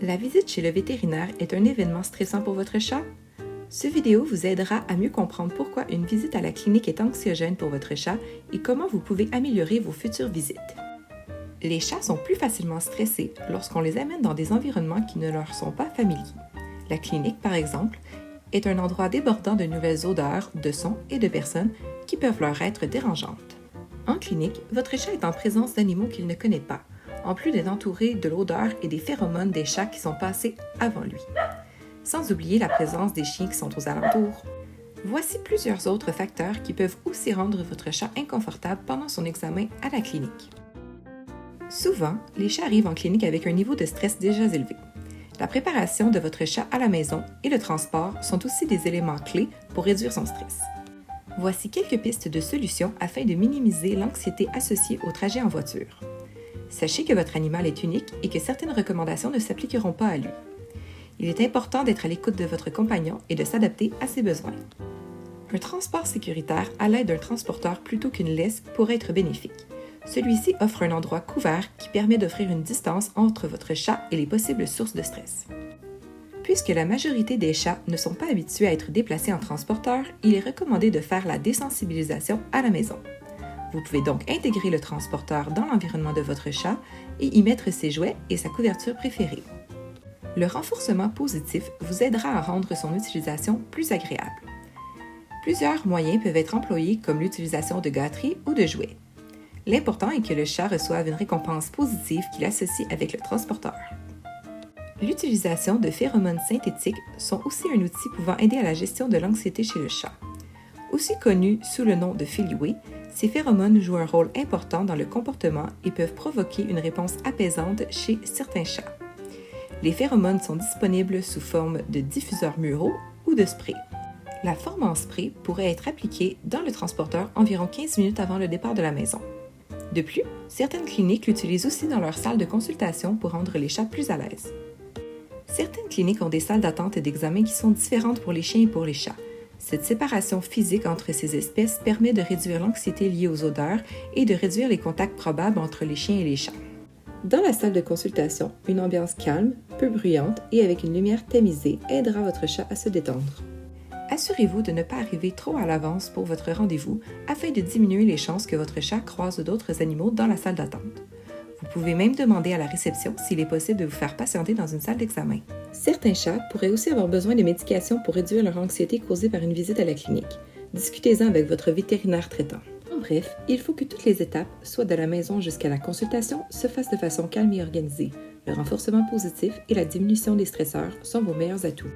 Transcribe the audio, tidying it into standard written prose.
La visite chez le vétérinaire est un événement stressant pour votre chat? Ce vidéo vous aidera à mieux comprendre pourquoi une visite à la clinique est anxiogène pour votre chat et comment vous pouvez améliorer vos futures visites. Les chats sont plus facilement stressés lorsqu'on les amène dans des environnements qui ne leur sont pas familiers. La clinique, par exemple, est un endroit débordant de nouvelles odeurs, de sons et de personnes qui peuvent leur être dérangeantes. En clinique, votre chat est en présence d'animaux qu'il ne connaît pas, en plus d'être entouré de l'odeur et des phéromones des chats qui sont passés avant lui. Sans oublier la présence des chiens qui sont aux alentours. Voici plusieurs autres facteurs qui peuvent aussi rendre votre chat inconfortable pendant son examen à la clinique. Souvent, les chats arrivent en clinique avec un niveau de stress déjà élevé. La préparation de votre chat à la maison et le transport sont aussi des éléments clés pour réduire son stress. Voici quelques pistes de solutions afin de minimiser l'anxiété associée au trajet en voiture. Sachez que votre animal est unique et que certaines recommandations ne s'appliqueront pas à lui. Il est important d'être à l'écoute de votre compagnon et de s'adapter à ses besoins. Un transport sécuritaire à l'aide d'un transporteur plutôt qu'une laisse pourrait être bénéfique. Celui-ci offre un endroit couvert qui permet d'offrir une distance entre votre chat et les possibles sources de stress. Puisque la majorité des chats ne sont pas habitués à être déplacés en transporteur, il est recommandé de faire la désensibilisation à la maison. Vous pouvez donc intégrer le transporteur dans l'environnement de votre chat et y mettre ses jouets et sa couverture préférée. Le renforcement positif vous aidera à rendre son utilisation plus agréable. Plusieurs moyens peuvent être employés comme l'utilisation de gâteries ou de jouets. L'important est que le chat reçoive une récompense positive qu'il associe avec le transporteur. L'utilisation de phéromones synthétiques sont aussi un outil pouvant aider à la gestion de l'anxiété chez le chat. Aussi connus sous le nom de Feliway, ces phéromones jouent un rôle important dans le comportement et peuvent provoquer une réponse apaisante chez certains chats. Les phéromones sont disponibles sous forme de diffuseurs muraux ou de spray. La forme en spray pourrait être appliquée dans le transporteur environ 15 minutes avant le départ de la maison. De plus, certaines cliniques l'utilisent aussi dans leur salle de consultation pour rendre les chats plus à l'aise. Certaines cliniques ont des salles d'attente et d'examen qui sont différentes pour les chiens et pour les chats. Cette séparation physique entre ces espèces permet de réduire l'anxiété liée aux odeurs et de réduire les contacts probables entre les chiens et les chats. Dans la salle de consultation, une ambiance calme, peu bruyante et avec une lumière tamisée aidera votre chat à se détendre. Assurez-vous de ne pas arriver trop à l'avance pour votre rendez-vous afin de diminuer les chances que votre chat croise d'autres animaux dans la salle d'attente. Vous pouvez même demander à la réception s'il est possible de vous faire patienter dans une salle d'examen. Certains chats pourraient aussi avoir besoin de médications pour réduire leur anxiété causée par une visite à la clinique. Discutez-en avec votre vétérinaire traitant. En bref, il faut que toutes les étapes, soit de la maison jusqu'à la consultation, se fassent de façon calme et organisée. Le renforcement positif et la diminution des stresseurs sont vos meilleurs atouts.